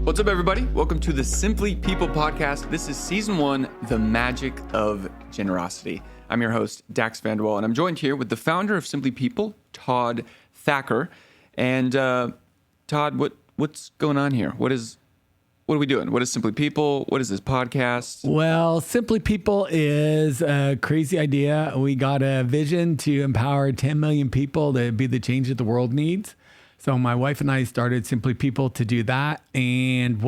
What's up, everybody? Welcome to the Simply People podcast. This is season 1, The Magic of Generosity. I'm your host, Dax Vanderwall, and I'm joined here with the founder of Simply People, Todd Thacker. And Todd, what's going on here? What are we doing? What is Simply People? What is this podcast? Well, Simply People is a crazy idea. We got a vision to empower 10 million people to be the change that the world needs. So my wife and I started Simply People to do that. And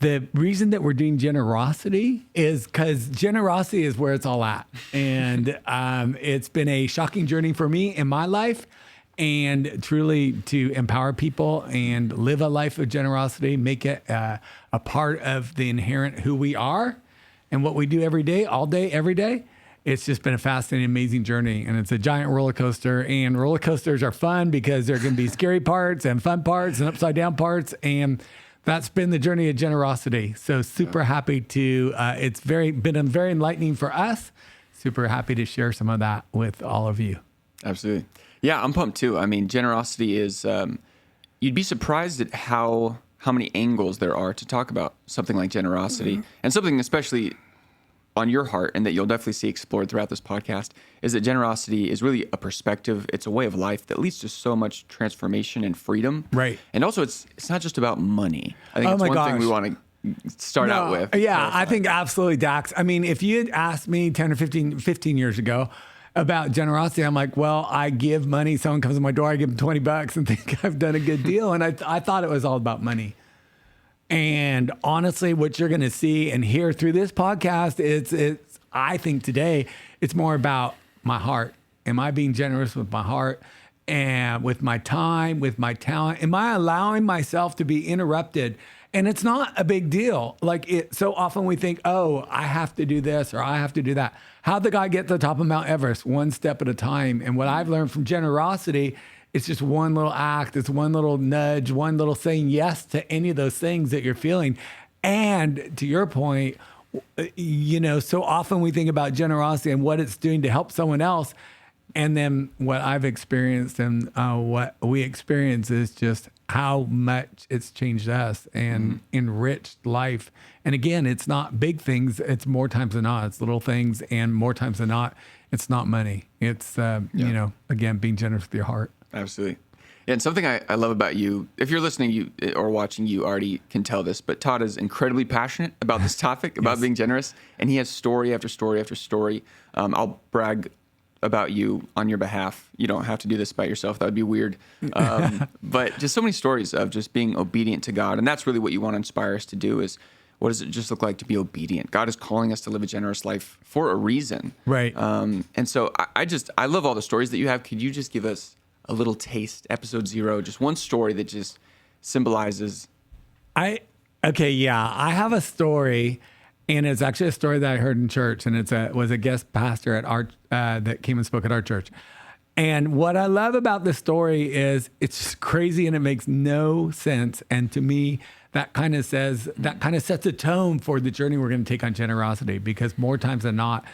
the reason that we're doing generosity is because generosity is where it's all at. And it's been a shocking journey for me in my life. And truly to empower people and live a life of generosity, make it a part of the inherent who we are and what we do every day, all day, every day. It's just been a fascinating, amazing journey. And it's a giant roller coaster. And roller coasters are fun because there are going to be scary parts and fun parts and upside down parts. And that's been the journey of generosity. So super happy to, it's been very enlightening for us. Super happy to share some of that with all of you. Absolutely. Yeah, I'm pumped too. I mean, generosity is, you'd be surprised at how many angles there are to talk about something like generosity. And something especially on your heart, and that you'll definitely see explored throughout this podcast, is that generosity is really a perspective. It's a way of life that leads to so much transformation and freedom. Right. And also, it's not just about money. I think it's one thing we want to start out with. Yeah, I think absolutely, Dax. I mean, if you had asked me 10 or 15 years ago about generosity, I'm like, well, I give money. Someone comes to my door, I give them $20 and think I've done a good deal. And I thought it was all about money. And honestly, what you're going to see and hear through this podcast, it's I think today, it's more about my heart. Am I being generous with my heart and with my time, with my talent? Am I allowing myself to be interrupted? And it's not a big deal. So often we think, oh, I have to do this or I have to do that. How'd the guy get to the top of Mount Everest? One step at a time. And what I've learned from generosity, it's just one little act. It's one little nudge, one little saying yes to any of those things that you're feeling. And to your point, so often we think about generosity and what it's doing to help someone else. And then what I've experienced and what we experience is just how much it's changed us and enriched life. And again, it's not big things. It's more times than not. It's little things. And more times than not, it's not money. It's, again, being generous with your heart. Absolutely. Yeah, and something I love about you, if you're listening or watching, you already can tell this, but Todd is incredibly passionate about this topic, about being generous. And he has story after story after story. I'll brag about you on your behalf. You don't have to do this by yourself. That would be weird. But just so many stories of just being obedient to God. And that's really what you want to inspire us to do is, what does it just look like to be obedient? God is calling us to live a generous life for a reason. Right. And so I love all the stories that you have. Could you just give us a little taste, episode 0, just one story that just symbolizes? I have a story. And it's actually a story that I heard in church, and was a guest pastor at our that came and spoke at our church. And what I love about this story is it's just crazy and it makes no sense. And to me, that kind of sets a tone for the journey we're going to take on generosity. Because more times than not,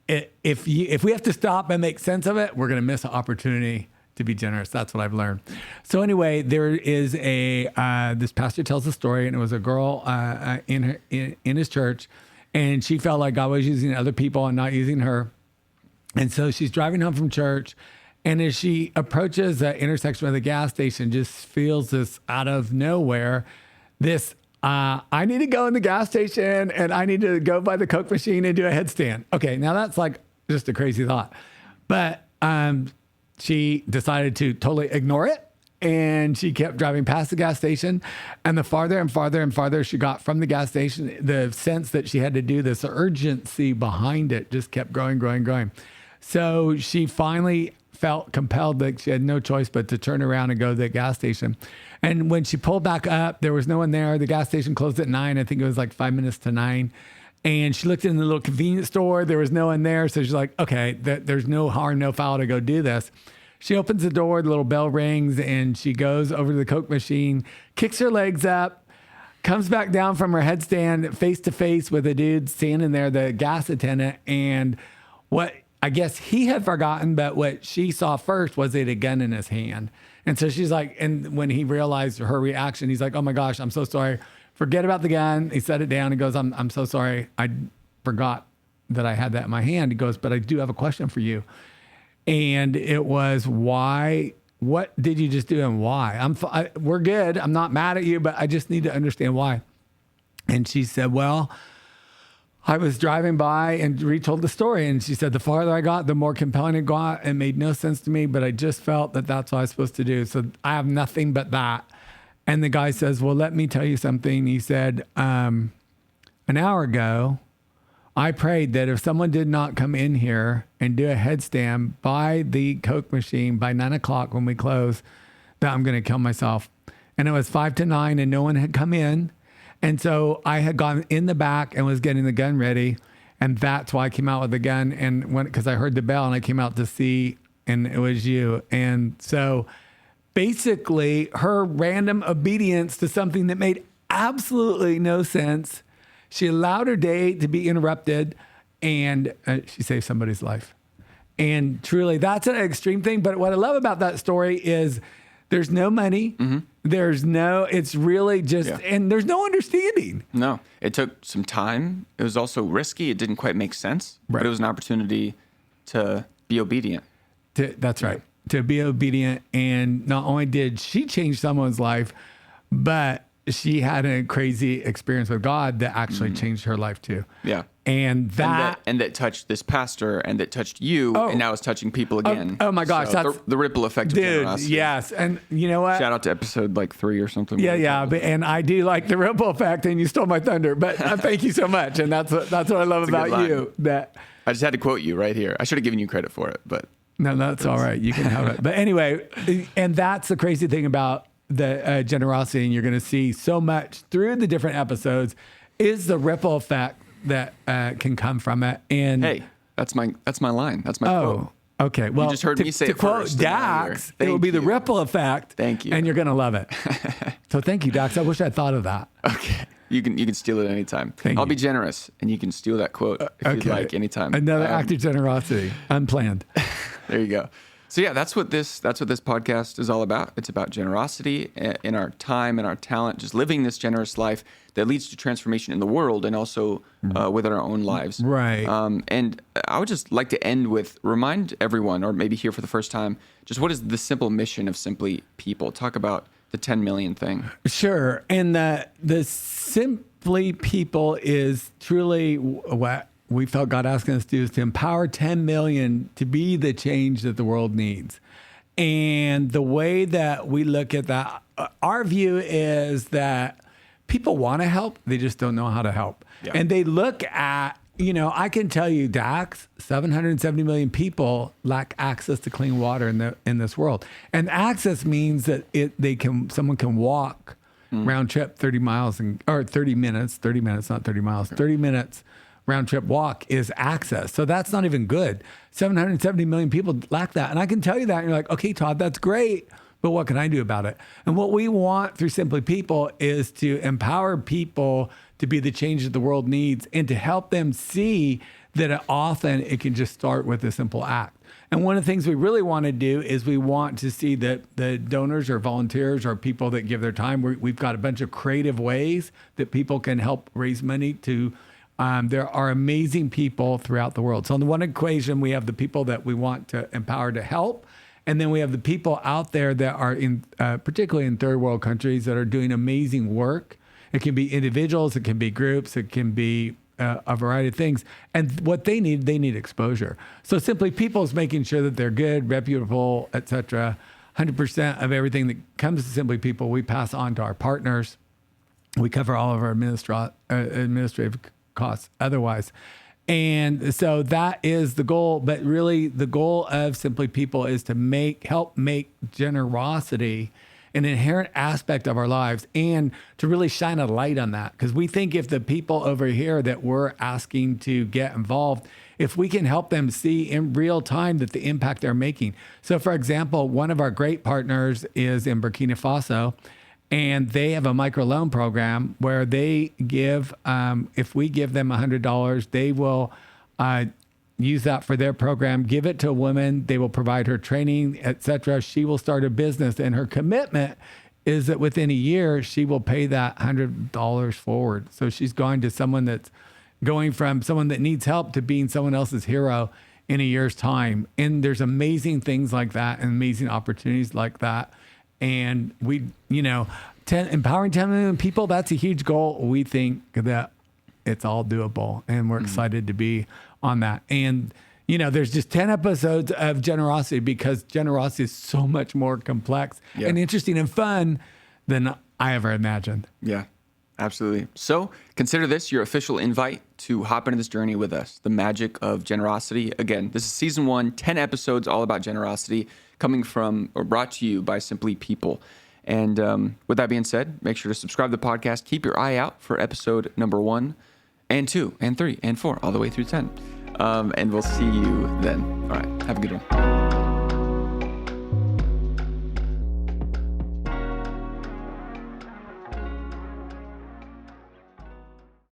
if we have to stop and make sense of it, we're going to miss an opportunity to be generous. That's what I've learned. So anyway, there is this pastor tells a story, and it was a girl in his church, and she felt like God was using other people and not using her. And so she's driving home from church, and as she approaches the intersection with the gas station, just feels this out of nowhere, I need to go in the gas station, and I need to go by the Coke machine and do a headstand. Okay, now that's like just a crazy thought. But she decided to totally ignore it, and she kept driving past the gas station. And the farther and farther and farther she got from the gas station, the sense that she had to do this, urgency behind it just kept growing. So she finally felt compelled that she had no choice but to turn around and go to the gas station. And when she pulled back up, there was no one there. The gas station closed at 9. I think it was like 5 minutes to 9. And she looked in the little convenience store. There was no one there. So she's like, okay, there's no harm, no foul to go do this. She opens the door, the little bell rings, and she goes over to the Coke machine, kicks her legs up, comes back down from her headstand face to face with a dude standing there, the gas attendant. And what I guess he had forgotten, but what she saw first was a gun in his hand. And so she's like, and when he realized her reaction, he's like, oh my gosh, I'm so sorry. Forget about the gun. He set it down. He goes, I'm so sorry. I forgot that I had that in my hand. He goes, but I do have a question for you. And it was, why? What did you just do and why? We're good. I'm not mad at you, but I just need to understand why. And she said, well, I was driving by and retold the story. And she said, the farther I got, the more compelling it got. It made no sense to me, but I just felt that that's what I was supposed to do. So I have nothing but that. And the guy says, well, let me tell you something. He said, an hour ago, I prayed that if someone did not come in here and do a headstand by the Coke machine by 9 o'clock when we close, that I'm going to kill myself. And it was 5 to 9 and no one had come in. And so I had gone in the back and was getting the gun ready. And that's why I came out with the gun. And because I heard the bell and I came out to see, and it was you. And so basically her random obedience to something that made absolutely no sense. She allowed her day to be interrupted, and she saved somebody's life. And truly, that's an extreme thing. But what I love about that story is there's no money. Mm-hmm. It's really just, and there's no understanding. No, it took some time. It was also risky. It didn't quite make sense, but it was an opportunity to be obedient. That's right. To be obedient. And not only did she change someone's life, but she had a crazy experience with God that actually changed her life too. Yeah. And that touched this pastor, and that touched you, and now it's touching people again. Oh my gosh, so that's the ripple effect of generosity. Yes. And you know what? Shout out to episode 3 or something. Yeah. And I do like the ripple effect, and you stole my thunder, but thank you so much. And that's what I love about you. That I just had to quote you right here. I should have given you credit for it, but no, that's all right. You can have it. But anyway, and that's the crazy thing about the generosity, and you're going to see so much through the different episodes, is the ripple effect that can come from it. And hey, that's my line. That's my quote. Okay. Well, you just heard me say it quote first. Dax, it will be the ripple effect. Thank you. And you're going to love it. So thank you, Dax. I wish I'd thought of that. Okay. You can steal it anytime. I'll be generous, and you can steal that quote if you'd like anytime. Another act of generosity, unplanned. There you go. So yeah, that's what this podcast is all about. It's about generosity in our time and our talent, just living this generous life that leads to transformation in the world and also within our own lives. Right. And I would just like to end with remind everyone, or maybe here for the first time, just what is the simple mission of Simply People? Talk about the 10 million thing. Sure. And the Simply People is truly what we felt God asking us to do, is to empower 10 million to be the change that the world needs. And the way that we look at that, our view is that people want to help, they just don't know how to help. Yeah. And they look at, I can tell you, Dax, 770 million people lack access to clean water in this world. And access means that someone can walk round trip 30 miles or 30 minutes, not 30 miles, 30 minutes. Round trip walk is access. So that's not even good. 770 million people lack that. And I can tell you that. And you're like, okay, Todd, that's great. But what can I do about it? And what we want through Simply People is to empower people to be the change that the world needs, and to help them see that often it can just start with a simple act. And one of the things we really want to do is we want to see that the donors or volunteers or people that give their time, we've got a bunch of creative ways that people can help raise money to. There are amazing people throughout the world. So in the one equation, we have the people that we want to empower to help. And then we have the people out there that are particularly in third world countries, that are doing amazing work. It can be individuals, it can be groups, it can be a variety of things. And what they need exposure. So Simply People is making sure that they're good, reputable, et cetera. 100% of everything that comes to Simply People, we pass on to our partners. We cover all of our administrative costs otherwise. And so that is the goal. But really, the goal of Simply People is to help make generosity an inherent aspect of our lives, and to really shine a light on that. Because we think if the people over here that we're asking to get involved, if we can help them see in real time that the impact they're making. So for example, one of our great partners is in Burkina Faso, and they have a microloan program where they give, if we give them $100, they will use that for their program, give it to a woman. They will provide her training, etc. She will start a business, and her commitment is that within a year, she will pay that $100 forward. So she's going to someone that's going from someone that needs help to being someone else's hero in a year's time. And there's amazing things like that and amazing opportunities like that. And we, empowering 10 million people, that's a huge goal. We think that it's all doable, and we're excited to be on that. And, there's just 10 episodes of generosity because generosity is so much more complex and interesting and fun than I ever imagined. Yeah, absolutely. So consider this your official invite to hop into this journey with us, the magic of generosity. Again, this is season 1, 10 episodes all about generosity, coming from or brought to you by Simply People. And with that being said, make sure to subscribe to the podcast. Keep your eye out for episode number 1 and 2 and 3 and 4, all the way through 10. And we'll see you then. All right. Have a good one.